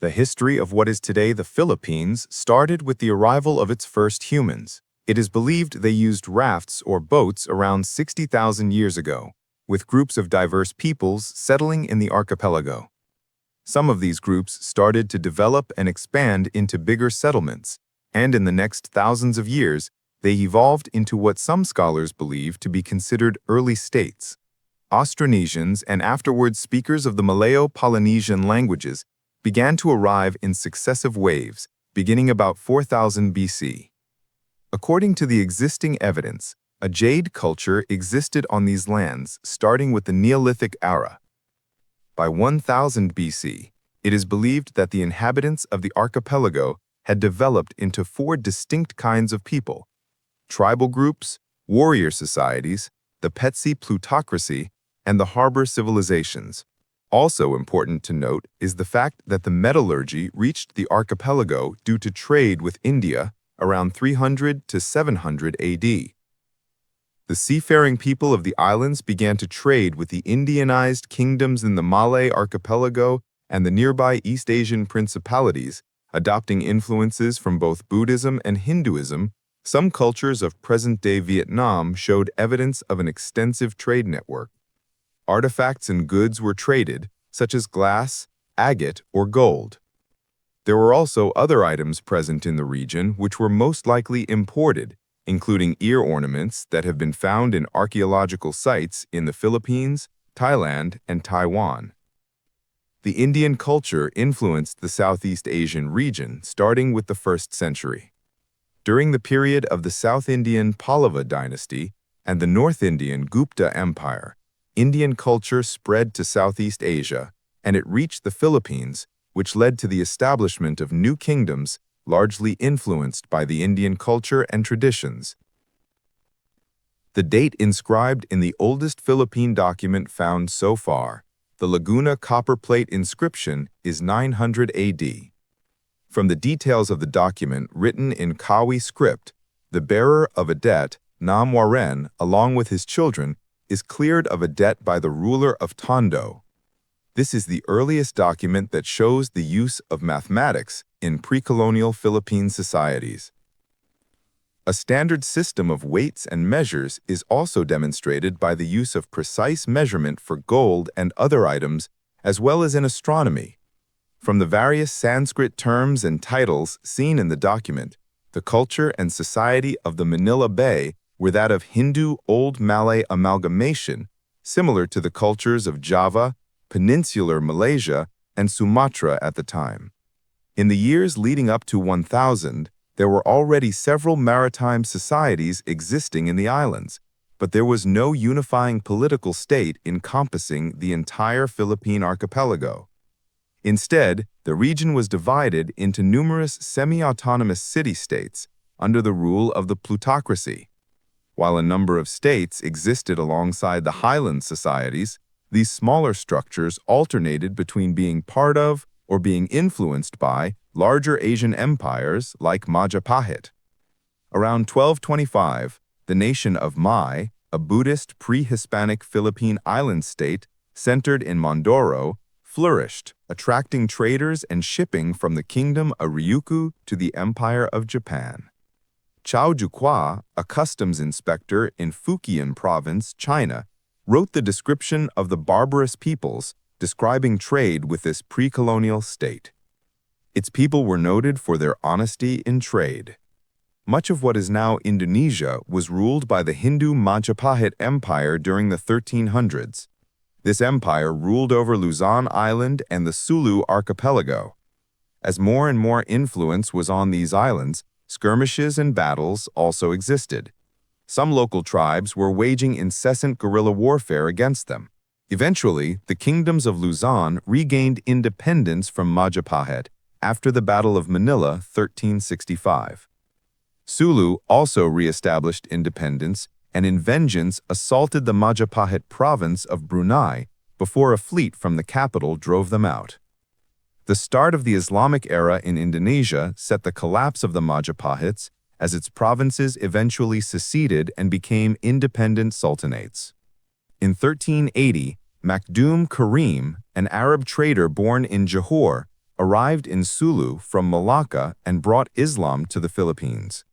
The history of what is today the Philippines started with the arrival of its first humans. It is believed they used rafts or boats around 60,000 years ago, with groups of diverse peoples settling in the archipelago. Some of these groups started to develop and expand into bigger settlements, and in the next thousands of years, they evolved into what some scholars believe to be considered early states. Austronesians and afterwards speakers of the Malayo-Polynesian languages began to arrive in successive waves, beginning about 4000 BC. According to the existing evidence, a jade culture existed on these lands starting with the Neolithic era. By 1000 BC, it is believed that the inhabitants of the archipelago had developed into four distinct kinds of people: tribal groups, warrior societies, the Petsy plutocracy, and the harbor civilizations. Also important to note is the fact that the metallurgy reached the archipelago due to trade with India around 300 to 700 AD. The seafaring people of the islands began to trade with the Indianized kingdoms in the Malay archipelago and the nearby East Asian principalities, adopting influences from both Buddhism and Hinduism. Some cultures of present-day Vietnam showed evidence of an extensive trade network. Artifacts and goods were traded, such as glass, agate, or gold. There were also other items present in the region which were most likely imported, including ear ornaments that have been found in archaeological sites in the Philippines, Thailand, and Taiwan. The Indian culture influenced the Southeast Asian region starting with the 1st century. During the period of the South Indian Pallava dynasty and the North Indian Gupta Empire, Indian culture spread to Southeast Asia, and it reached the Philippines, which led to the establishment of new kingdoms largely influenced by the Indian culture and traditions. The date inscribed in the oldest Philippine document found so far, the Laguna Copperplate inscription, is 900 AD. From the details of the document written in Kawi script, the bearer of a debt, Nam Waren, along with his children, is cleared of a debt by the ruler of Tondo. This is the earliest document that shows the use of mathematics in pre-colonial Philippine societies. A standard system of weights and measures is also demonstrated by the use of precise measurement for gold and other items, as well as in astronomy. From the various Sanskrit terms and titles seen in the document, the culture and society of the Manila Bay were that of Hindu Old Malay amalgamation, similar to the cultures of Java, Peninsular Malaysia, and Sumatra at the time. In the years leading up to 1000, there were already several maritime societies existing in the islands, but there was no unifying political state encompassing the entire Philippine archipelago. Instead, the region was divided into numerous semi-autonomous city-states under the rule of the plutocracy. While a number of states existed alongside the highland societies, these smaller structures alternated between being part of or being influenced by larger Asian empires like Majapahit. Around 1225, the nation of Mai, a Buddhist pre-Hispanic Philippine island state centered in Mindoro, flourished, attracting traders and shipping from the kingdom of Ryukyu to the Empire of Japan. Chao Juqua, a customs inspector in Fujian province, China, wrote the description of the barbarous peoples, describing trade with this pre-colonial state. Its people were noted for their honesty in trade. Much of what is now Indonesia was ruled by the Hindu Majapahit Empire during the 1300s. This empire ruled over Luzon Island and the Sulu archipelago. As more and more influence was on these islands, skirmishes and battles also existed. Some local tribes were waging incessant guerrilla warfare against them. Eventually, the kingdoms of Luzon regained independence from Majapahit after the Battle of Manila, 1365. Sulu also re-established independence and in vengeance assaulted the Majapahit province of Brunei before a fleet from the capital drove them out. The start of the Islamic era in Indonesia set the collapse of the Majapahits as its provinces eventually seceded and became independent sultanates. In 1380, Makdum Karim, an Arab trader born in Johor, arrived in Sulu from Malacca and brought Islam to the Philippines.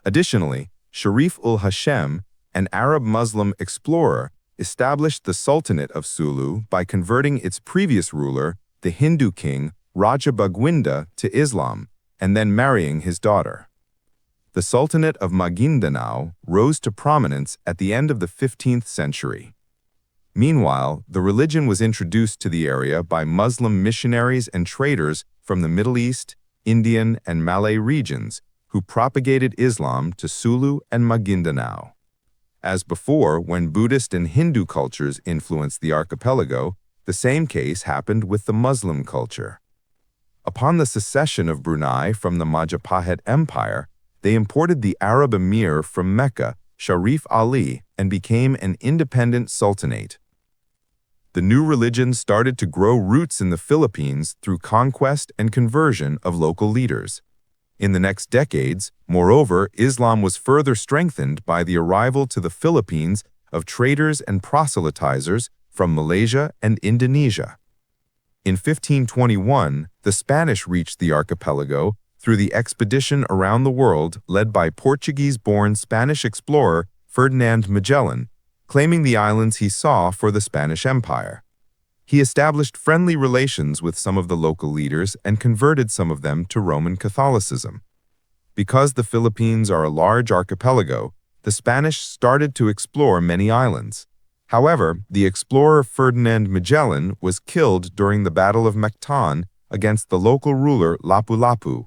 Additionally, Sharif-ul-Hashem, an Arab-Muslim explorer, established the Sultanate of Sulu by converting its previous ruler, the Hindu king Raja Bagwinda, to Islam, and then marrying his daughter. The Sultanate of Maguindanao rose to prominence at the end of the 15th century. Meanwhile, the religion was introduced to the area by Muslim missionaries and traders from the Middle East, Indian, and Malay regions, who propagated Islam to Sulu and Maguindanao. As before, when Buddhist and Hindu cultures influenced the archipelago, the same case happened with the Muslim culture. Upon the secession of Brunei from the Majapahit Empire, they imported the Arab emir from Mecca, Sharif Ali, and became an independent sultanate. The new religion started to grow roots in the Philippines through conquest and conversion of local leaders. In the next decades, moreover, Islam was further strengthened by the arrival to the Philippines of traders and proselytizers from Malaysia and Indonesia. In 1521, the Spanish reached the archipelago through the expedition around the world led by Portuguese-born Spanish explorer Ferdinand Magellan, claiming the islands he saw for the Spanish Empire. He established friendly relations with some of the local leaders and converted some of them to Roman Catholicism. Because the Philippines are a large archipelago, the Spanish started to explore many islands. However, the explorer Ferdinand Magellan was killed during the Battle of Mactan against the local ruler Lapu-Lapu.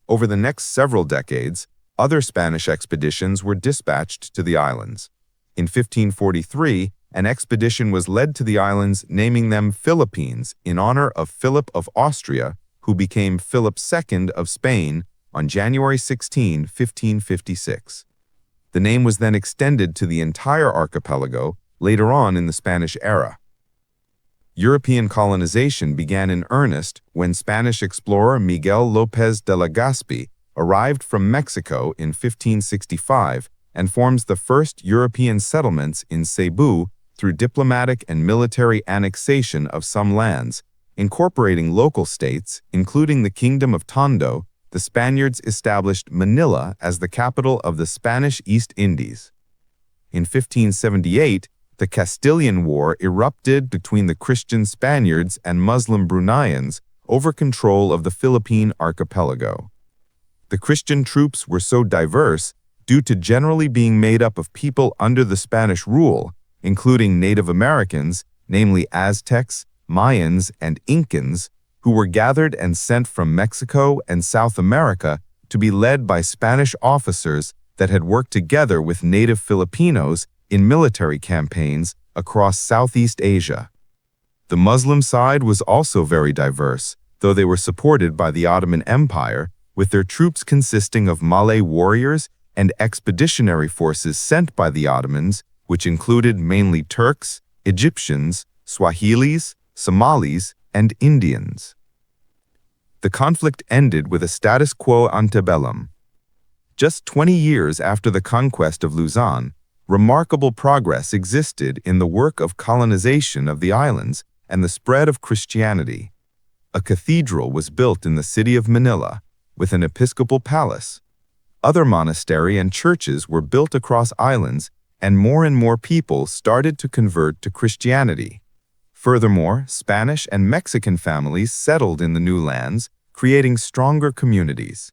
Over the next several decades, other Spanish expeditions were dispatched to the islands. In 1543, an expedition was led to the islands, naming them Philippines in honor of Philip of Austria, who became Philip II of Spain on January 16, 1556. The name was then extended to the entire archipelago later on in the Spanish era. European colonization began in earnest when Spanish explorer Miguel López de Legazpi arrived from Mexico in 1565 and forms the first European settlements in Cebu through diplomatic and military annexation of some lands. Incorporating local states, including the Kingdom of Tondo, the Spaniards established Manila as the capital of the Spanish East Indies. In 1578, the Castilian War erupted between the Christian Spaniards and Muslim Bruneians over control of the Philippine archipelago. The Christian troops were so diverse due to generally being made up of people under the Spanish rule, including Native Americans, namely Aztecs, Mayans, and Incans, who were gathered and sent from Mexico and South America to be led by Spanish officers that had worked together with native Filipinos in military campaigns across Southeast Asia. The Muslim side was also very diverse, though they were supported by the Ottoman Empire, with their troops consisting of Malay warriors and expeditionary forces sent by the Ottomans, which included mainly Turks, Egyptians, Swahilis, Somalis, and Indians. The conflict ended with a status quo antebellum. Just 20 years after the conquest of Luzon, remarkable progress existed in the work of colonization of the islands and the spread of Christianity. A cathedral was built in the city of Manila, with an episcopal palace. Other monasteries and churches were built across islands, and more people started to convert to Christianity. Furthermore, Spanish and Mexican families settled in the new lands, creating stronger communities.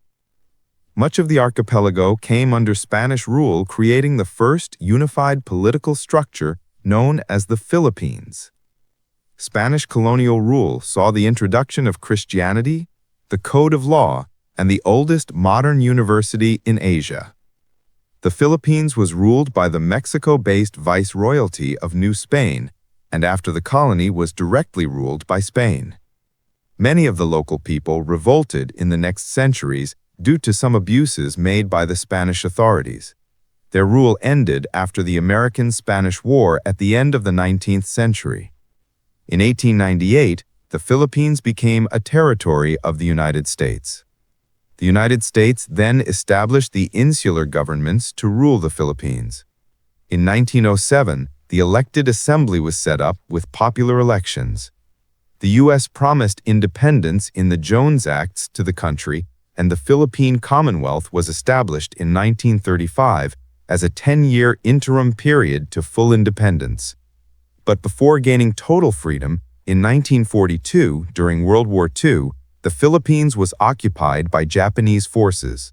Much of the archipelago came under Spanish rule, creating the first unified political structure known as the Philippines. Spanish colonial rule saw the introduction of Christianity, the code of law, and the oldest modern university in Asia. The Philippines was ruled by the Mexico-based Viceroyalty of New Spain, and after the colony was directly ruled by Spain. Many of the local people revolted in the next centuries due to some abuses made by the Spanish authorities. Their rule ended after the American-Spanish War at the end of the 19th century. In 1898, the Philippines became a territory of the United States. The United States then established the insular governments to rule the Philippines. In 1907, the elected assembly was set up with popular elections. The U.S. promised independence in the Jones Acts to the country, and the Philippine Commonwealth was established in 1935 as a 10-year interim period to full independence. But before gaining total freedom, in 1942, during World War II, the Philippines was occupied by Japanese forces.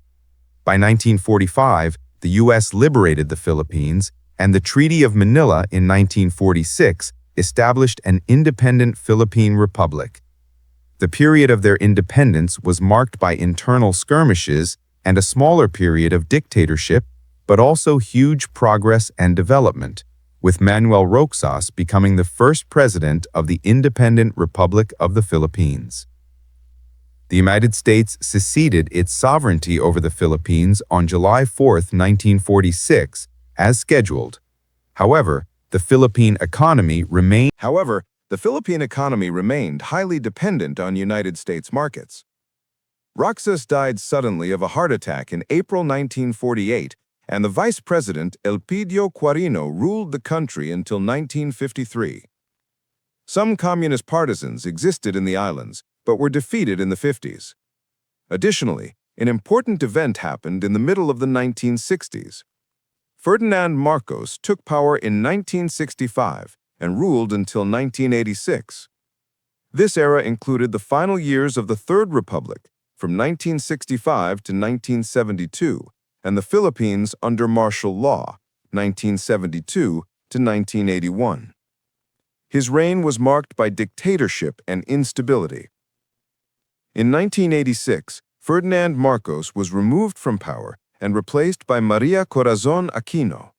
By 1945, the U.S. liberated the Philippines, and the Treaty of Manila in 1946 established an independent Philippine Republic. The period of their independence was marked by internal skirmishes and a smaller period of dictatorship, but also huge progress and development, with Manuel Roxas becoming the first president of the Independent Republic of the Philippines. The United States seceded its sovereignty over the Philippines on July 4, 1946, as scheduled. However, the Philippine economy remained highly dependent on United States markets. Roxas died suddenly of a heart attack in April 1948, and the Vice President Elpidio Quirino ruled the country until 1953. Some communist partisans existed in the islands, but were defeated in the 50s. Additionally, an important event happened in the middle of the 1960s. Ferdinand Marcos took power in 1965 and ruled until 1986. This era included the final years of the Third Republic, from 1965 to 1972, and the Philippines under martial law, 1972 to 1981. His reign was marked by dictatorship and instability. In 1986, Ferdinand Marcos was removed from power and replaced by Maria Corazon Aquino.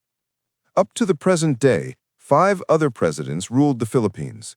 Up to the present day, 5 other presidents ruled the Philippines.